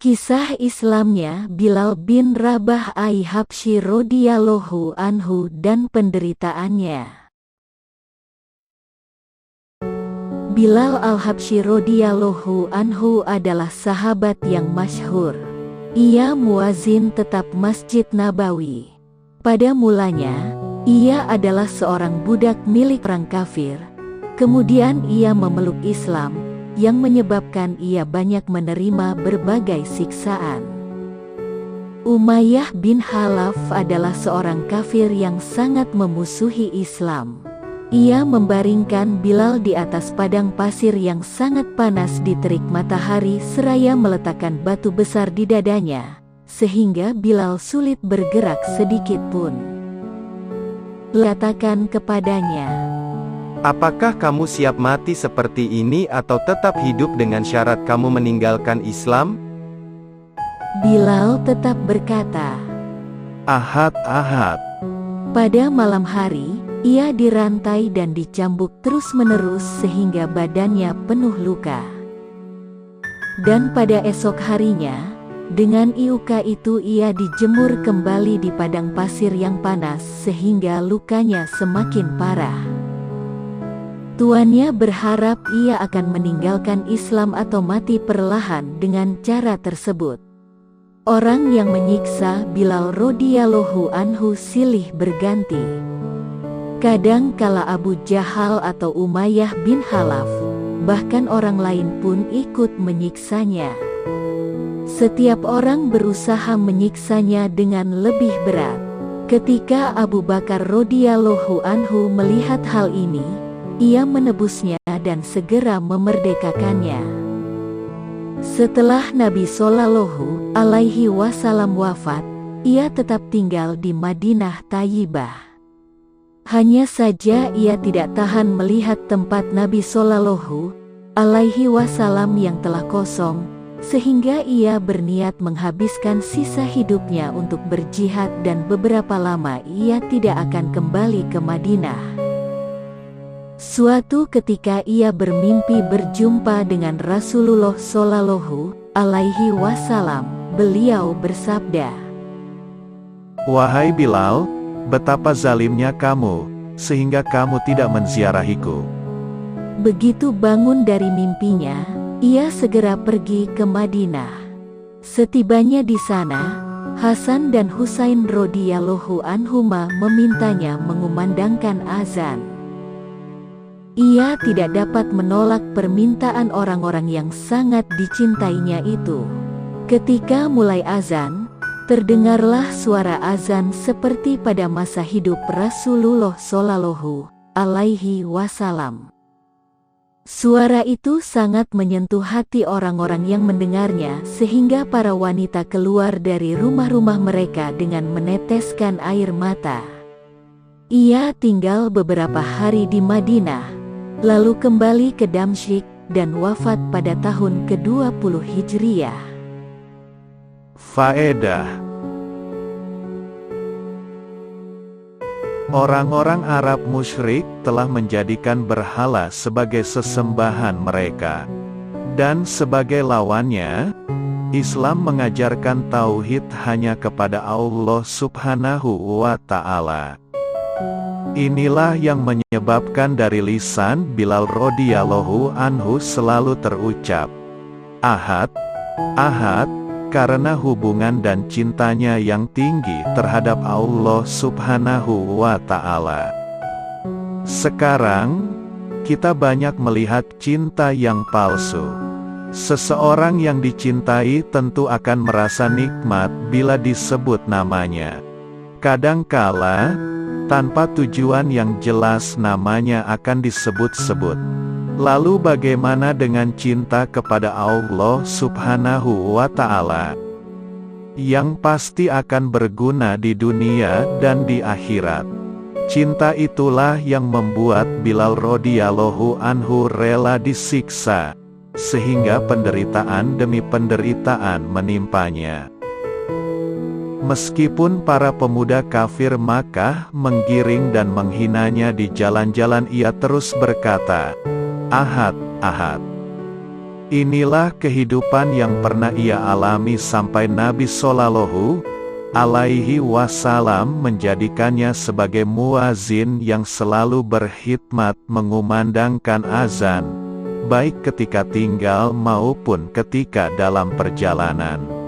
Kisah Islamnya Bilal bin Rabah Al-Habsyi radhiyallahu anhu dan penderitaannya. Bilal Al-Habsyi radhiyallahu anhu adalah sahabat yang masyhur. Ia muazin tetap Masjid Nabawi. Pada mulanya, ia adalah seorang budak milik orang kafir. Kemudian ia memeluk Islam, yang menyebabkan ia banyak menerima berbagai siksaan. Umayyah bin Khalaf adalah seorang kafir yang sangat memusuhi Islam. Ia membaringkan Bilal di atas padang pasir yang sangat panas di terik matahari seraya meletakkan batu besar di dadanya, sehingga Bilal sulit bergerak sedikit pun. Katakan kepadanya, apakah kamu siap mati seperti ini atau tetap hidup dengan syarat kamu meninggalkan Islam? Bilal tetap berkata, Ahad, ahad. Pada malam hari, ia dirantai dan dicambuk terus-menerus sehingga badannya penuh luka. Dan pada esok harinya, dengan iuka itu ia dijemur kembali di padang pasir yang panas sehingga lukanya semakin parah. Tuannya berharap ia akan meninggalkan Islam atau mati perlahan dengan cara tersebut. Orang yang menyiksa Bilal radhiyallahu anhu silih berganti. Kadang kala Abu Jahal atau Umayyah bin Khalaf, bahkan orang lain pun ikut menyiksanya. Setiap orang berusaha menyiksanya dengan lebih berat. Ketika Abu Bakar radhiyallahu anhu melihat hal ini, ia menebusnya dan segera memerdekakannya. Setelah Nabi Shallallahu Alaihi Wasallam wafat, ia tetap tinggal di Madinah Thayyibah. Hanya saja ia tidak tahan melihat tempat Nabi Shallallahu Alaihi Wasallam yang telah kosong, sehingga ia berniat menghabiskan sisa hidupnya untuk berjihad dan beberapa lama ia tidak akan kembali ke Madinah. Suatu ketika ia bermimpi berjumpa dengan Rasulullah Shallallahu Alaihi Wasallam. Beliau bersabda, Wahai Bilal, betapa zalimnya kamu, sehingga kamu tidak menziarahiku. Begitu bangun dari mimpinya, ia segera pergi ke Madinah. Setibanya di sana, Hasan dan Husain radhiyallahu anhuma memintanya mengumandangkan azan. Ia tidak dapat menolak permintaan orang-orang yang sangat dicintainya itu. Ketika mulai azan, terdengarlah suara azan seperti pada masa hidup Rasulullah Shallallahu Alaihi Wasallam. Suara itu sangat menyentuh hati orang-orang yang mendengarnya sehingga para wanita keluar dari rumah-rumah mereka dengan meneteskan air mata. Ia tinggal beberapa hari di Madinah, lalu kembali ke Damsyik dan wafat pada tahun ke-20 Hijriyah. Faedah. Orang-orang Arab musyrik telah menjadikan berhala sebagai sesembahan mereka. Dan sebagai lawannya, Islam mengajarkan tauhid hanya kepada Allah Subhanahu wa Ta'ala. Inilah yang menyebabkan dari lisan Bilal radhiyallahu anhu selalu terucap, Ahad, Ahad, karena hubungan dan cintanya yang tinggi terhadap Allah Subhanahu wa Ta'ala. Sekarang, kita banyak melihat cinta yang palsu. Seseorang yang dicintai tentu akan merasa nikmat bila disebut namanya. Kadangkala, tanpa tujuan yang jelas namanya akan disebut-sebut. Lalu bagaimana dengan cinta kepada Allah Subhanahu wa Ta'ala? Yang pasti akan berguna di dunia dan di akhirat. Cinta itulah yang membuat Bilal radhiyallahu anhu rela disiksa, sehingga penderitaan demi penderitaan menimpanya. Meskipun para pemuda kafir Makkah menggiring dan menghinanya di jalan-jalan, ia terus berkata, Ahad, Ahad. Inilah kehidupan yang pernah ia alami sampai Nabi Shallallahu Alaihi Wasallam menjadikannya sebagai muazin yang selalu berkhidmat mengumandangkan azan, baik ketika tinggal maupun ketika dalam perjalanan.